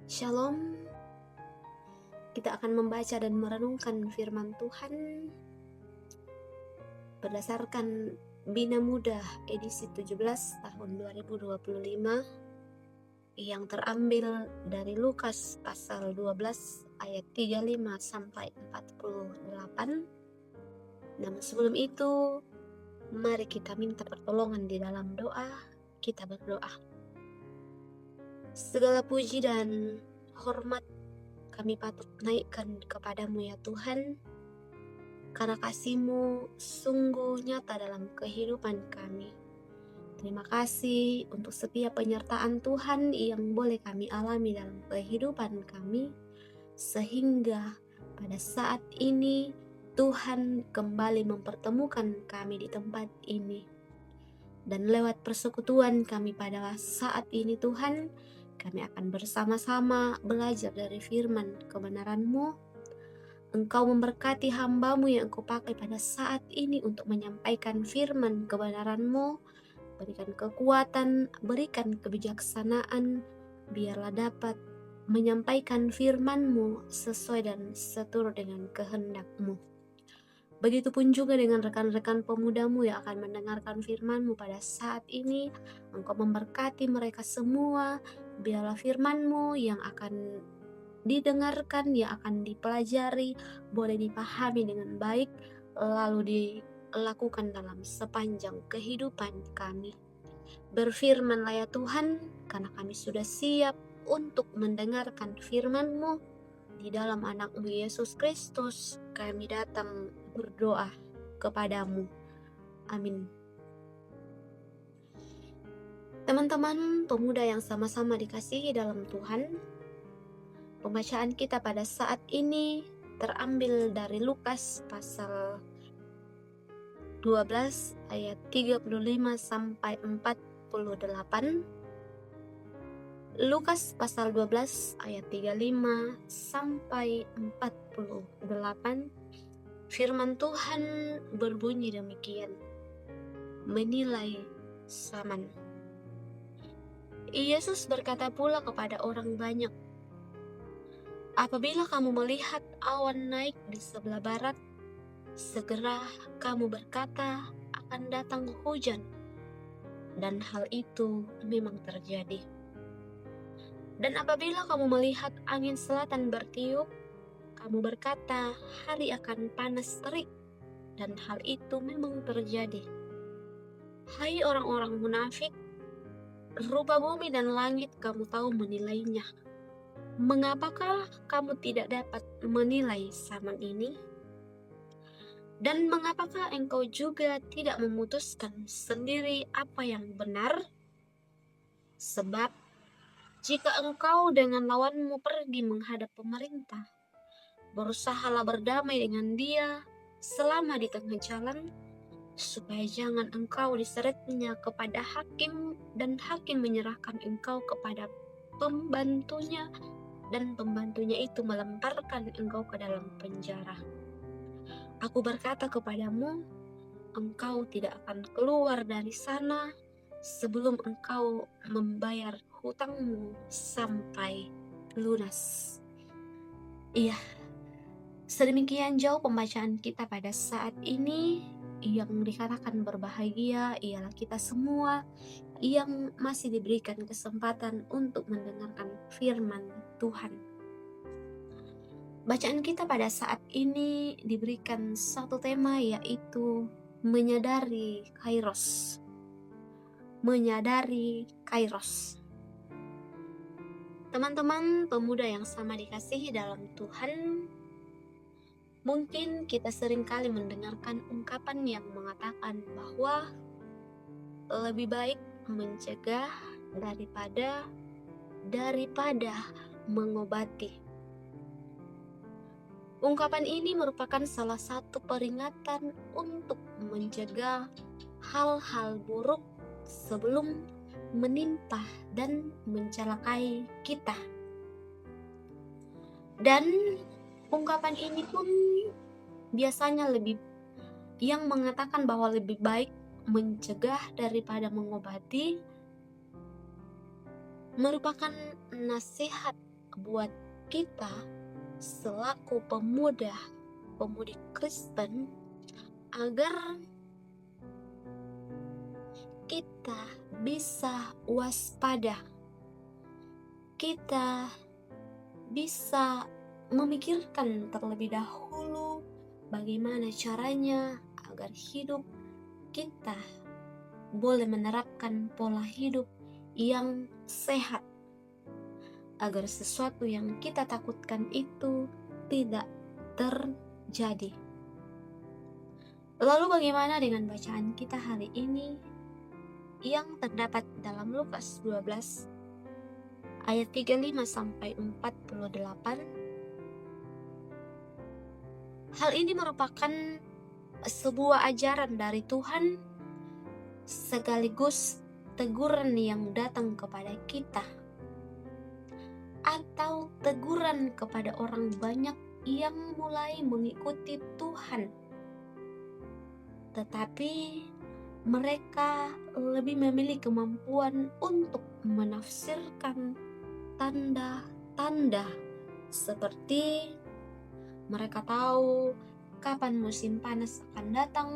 Shalom, kita akan membaca dan merenungkan firman Tuhan berdasarkan Bina Muda edisi 17 tahun 2025 yang terambil dari Lukas pasal 12 ayat 35 sampai 48. Namun sebelum itu, mari kita minta pertolongan di dalam doa. Kita berdoa. Segala puji dan hormat kami patut naikkan kepadamu ya Tuhan, karena kasih-Mu sungguh nyata dalam kehidupan kami. Terima kasih untuk setiap penyertaan Tuhan yang boleh kami alami dalam kehidupan kami, sehingga pada saat ini Tuhan kembali mempertemukan kami di tempat ini. Dan lewat persekutuan kami pada saat ini Tuhan, kami akan bersama-sama belajar dari firman kebenaran-Mu. Engkau memberkati hamba-Mu yang Engkau pakai pada saat ini untuk menyampaikan firman kebenaran-Mu. Berikan kekuatan, berikan kebijaksanaan, biarlah dapat menyampaikan firman-Mu sesuai dan seturut dengan kehendak-Mu. Begitupun juga dengan rekan-rekan pemuda-Mu yang akan mendengarkan firman-Mu pada saat ini. Engkau memberkati mereka semua, biarlah firman-Mu yang akan didengarkan, yang akan dipelajari, boleh dipahami dengan baik, lalu dilakukan dalam sepanjang kehidupan kami. Berfirmanlah ya Tuhan, karena kami sudah siap untuk mendengarkan firman-Mu. Di dalam anak-Mu Yesus Kristus, kami datang berdoa kepadamu. Amin. Teman-teman pemuda yang sama-sama dikasihi dalam Tuhan, pembacaan kita pada saat ini terambil dari Lukas pasal 12 ayat 35 sampai 48. Lukas pasal 12 ayat 35 sampai 48. Firman Tuhan berbunyi demikian. Menilai zaman. Yesus berkata pula kepada orang banyak, apabila kamu melihat awan naik di sebelah barat, segera kamu berkata akan datang hujan. Dan hal itu memang terjadi. Dan apabila kamu melihat angin selatan bertiup, kamu berkata hari akan panas terik. Dan hal itu memang terjadi. Hai orang-orang munafik, rupa bumi dan langit kamu tahu menilainya. Mengapakah kamu tidak dapat menilai zaman ini? Dan mengapakah engkau juga tidak memutuskan sendiri apa yang benar? Sebab jika engkau dengan lawanmu pergi menghadap pemerintah, berusahalah berdamai dengan dia selama di tengah jalan, supaya jangan engkau diseretnya kepada hakim dan hakim menyerahkan engkau kepada pembantunya dan pembantunya itu melemparkan engkau ke dalam penjara. Aku berkata kepadamu, engkau tidak akan keluar dari sana sebelum engkau membayar hutangmu sampai lunas. Iya, sedemikian jauh pembacaan kita pada saat ini. Yang dikatakan berbahagia ialah kita semua yang masih diberikan kesempatan untuk mendengarkan firman Tuhan. Bacaan kita pada saat ini diberikan satu tema, yaitu menyadari kairos. Menyadari kairos. Teman-teman pemuda yang sama dikasihi dalam Tuhan, mungkin kita seringkali mendengarkan ungkapan yang mengatakan bahwa lebih baik mencegah daripada mengobati. Ungkapan ini merupakan salah satu peringatan untuk mencegah hal-hal buruk sebelum menimpa dan mencelakai kita. Dan ungkapan ini pun biasanya yang mengatakan bahwa lebih baik mencegah daripada mengobati merupakan nasihat buat kita selaku pemudi Kristen agar kita bisa waspada, kita bisa memikirkan terlebih dahulu bagaimana caranya agar hidup kita boleh menerapkan pola hidup yang sehat, agar sesuatu yang kita takutkan itu tidak terjadi. Lalu bagaimana dengan bacaan kita hari ini yang terdapat dalam Lukas 12 ayat 35 sampai 48? Hal ini merupakan sebuah ajaran dari Tuhan sekaligus teguran yang datang kepada kita, atau teguran kepada orang banyak yang mulai mengikuti Tuhan, tetapi mereka lebih memiliki kemampuan untuk menafsirkan tanda-tanda, seperti mereka tahu kapan musim panas akan datang,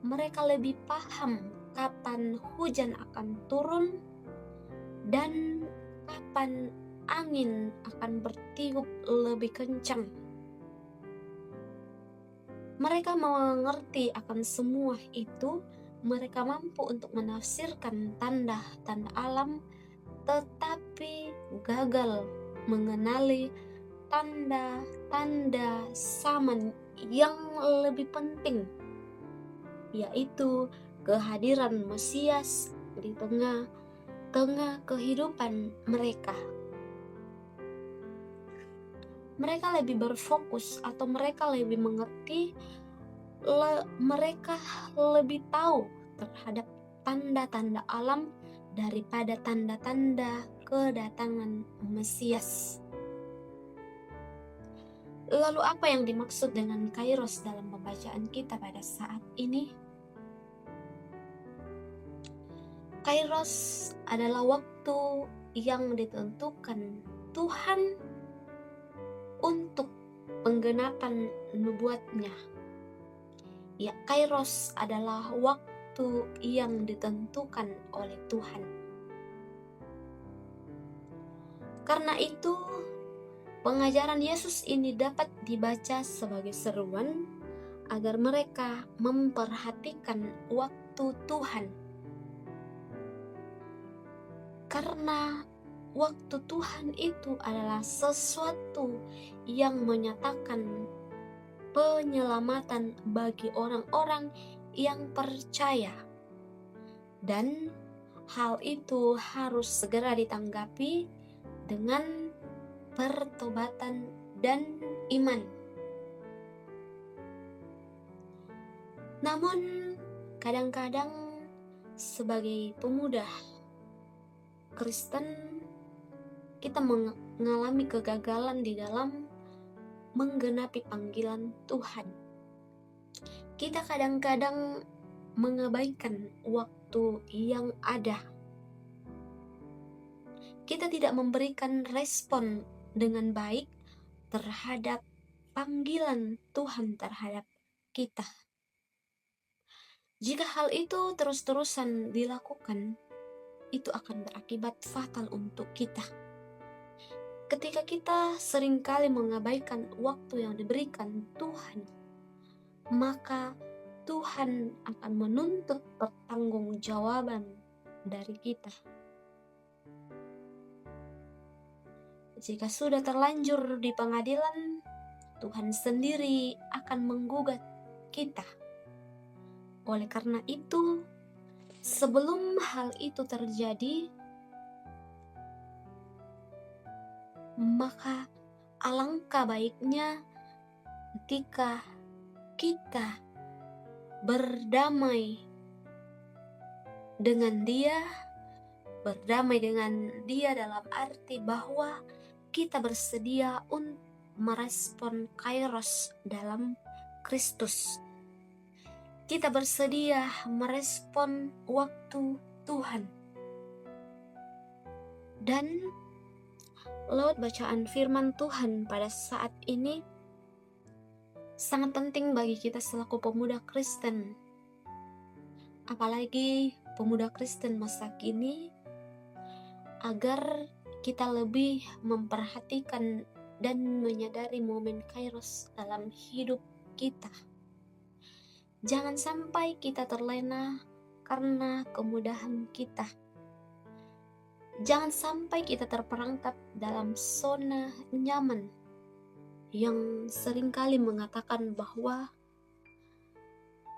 mereka lebih paham kapan hujan akan turun, dan kapan angin akan bertiup lebih kencang. Mereka mengerti akan semua itu, mereka mampu untuk menafsirkan tanda-tanda alam, tetapi gagal mengenali tanda-tanda zaman yang lebih penting, yaitu kehadiran Mesias di tengah-tengah kehidupan mereka. Mereka lebih berfokus, atau mereka lebih mengerti, mereka lebih tahu terhadap tanda-tanda alam daripada tanda-tanda kedatangan Mesias. Lalu apa yang dimaksud dengan kairos dalam pembacaan kita pada saat ini? Kairos adalah waktu yang ditentukan Tuhan untuk penggenapan nubuatnya. Ya, kairos adalah waktu yang ditentukan oleh Tuhan. Karena itu, pengajaran Yesus ini dapat dibaca sebagai seruan agar mereka memperhatikan waktu Tuhan. Karena waktu Tuhan itu adalah sesuatu yang menyatakan penyelamatan bagi orang-orang yang percaya, dan hal itu harus segera ditanggapi dengan pertobatan dan iman. Namun kadang-kadang sebagai pemuda Kristen, kita mengalami kegagalan di dalam menggenapi panggilan Tuhan. Kita kadang-kadang mengabaikan waktu yang ada. Kita tidak memberikan respon dengan baik terhadap panggilan Tuhan terhadap kita. Jika hal itu terus-terusan dilakukan, itu akan berakibat fatal untuk kita. Ketika kita seringkali mengabaikan waktu yang diberikan Tuhan, maka Tuhan akan menuntut pertanggungjawaban dari kita. Jika sudah terlanjur di pengadilan, Tuhan sendiri akan menggugat kita. Oleh karena itu, sebelum hal itu terjadi, maka alangkah baiknya ketika kita berdamai dengan Dia dalam arti bahwa kita bersedia untuk merespon kairos dalam Kristus. Kita bersedia merespon waktu Tuhan. Dan Lewat bacaan firman Tuhan pada saat ini sangat penting bagi kita selaku pemuda Kristen, apalagi pemuda Kristen masa kini, agar kita lebih memperhatikan dan menyadari momen Kairos dalam hidup kita. Jangan sampai kita terlena karena kemudahan kita. Jangan sampai kita terperangkap dalam zona nyaman yang seringkali mengatakan bahwa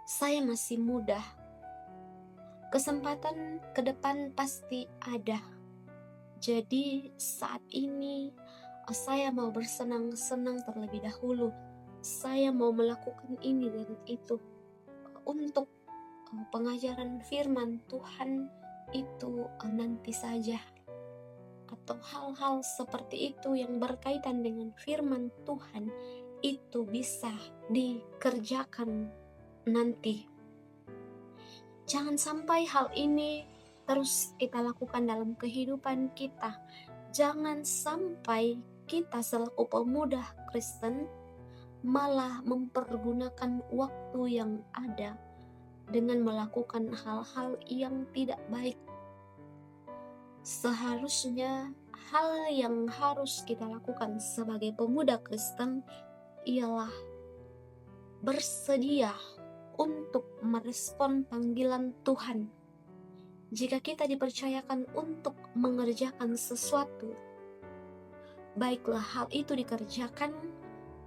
saya masih muda, kesempatan ke depan pasti ada. Jadi saat ini saya mau bersenang-senang terlebih dahulu. Saya mau melakukan ini dan itu. Untuk pengajaran firman Tuhan itu nanti saja, atau hal-hal seperti itu yang berkaitan dengan firman Tuhan itu bisa dikerjakan nanti. Jangan sampai hal ini terus kita lakukan dalam kehidupan kita. Jangan sampai kita selaku pemuda Kristen malah mempergunakan waktu yang ada dengan melakukan hal-hal yang tidak baik. Seharusnya hal yang harus kita lakukan sebagai pemuda Kristen ialah bersedia untuk merespon panggilan Tuhan. Jika kita dipercayakan untuk mengerjakan sesuatu, baiklah hal itu dikerjakan,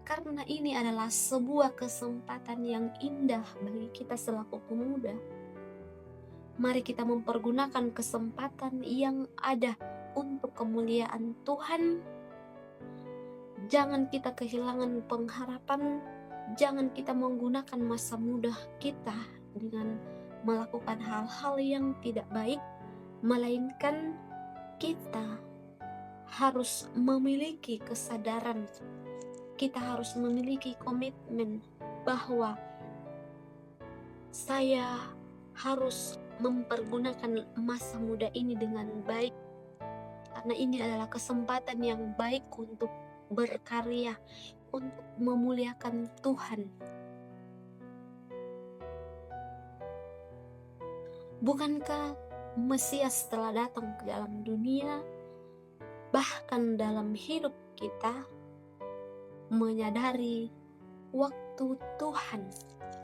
karena ini adalah sebuah kesempatan yang indah bagi kita selaku pemuda. Mari kita mempergunakan kesempatan yang ada untuk kemuliaan Tuhan. Jangan kita kehilangan pengharapan. Jangan kita menggunakan masa muda kita dengan melakukan hal-hal yang tidak baik, melainkan kita harus memiliki kesadaran. Kita harus memiliki komitmen bahwa saya harus mempergunakan masa muda ini dengan baik, karena ini adalah kesempatan yang baik untuk berkarya, untuk memuliakan Tuhan. Bukankah Mesias telah datang ke dalam dunia, bahkan dalam hidup kita menyadari waktu Tuhan,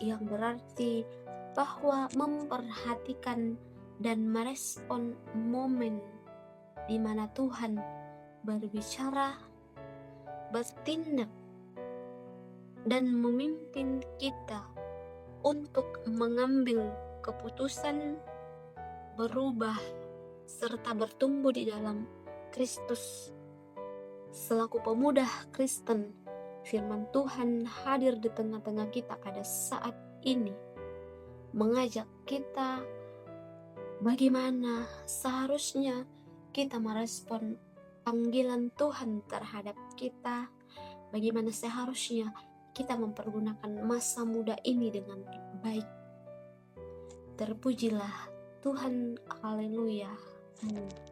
yang berarti bahwa memperhatikan dan merespon momen di mana Tuhan berbicara, bertindak, dan memimpin kita untuk mengambil keputusan berubah serta bertumbuh di dalam Kristus. Selaku pemuda Kristen, firman Tuhan hadir di tengah-tengah kita pada saat ini, mengajak kita bagaimana seharusnya kita merespon panggilan Tuhan terhadap kita, bagaimana seharusnya kita mempergunakan masa muda ini dengan baik. Terpujilah Tuhan, haleluya, amin.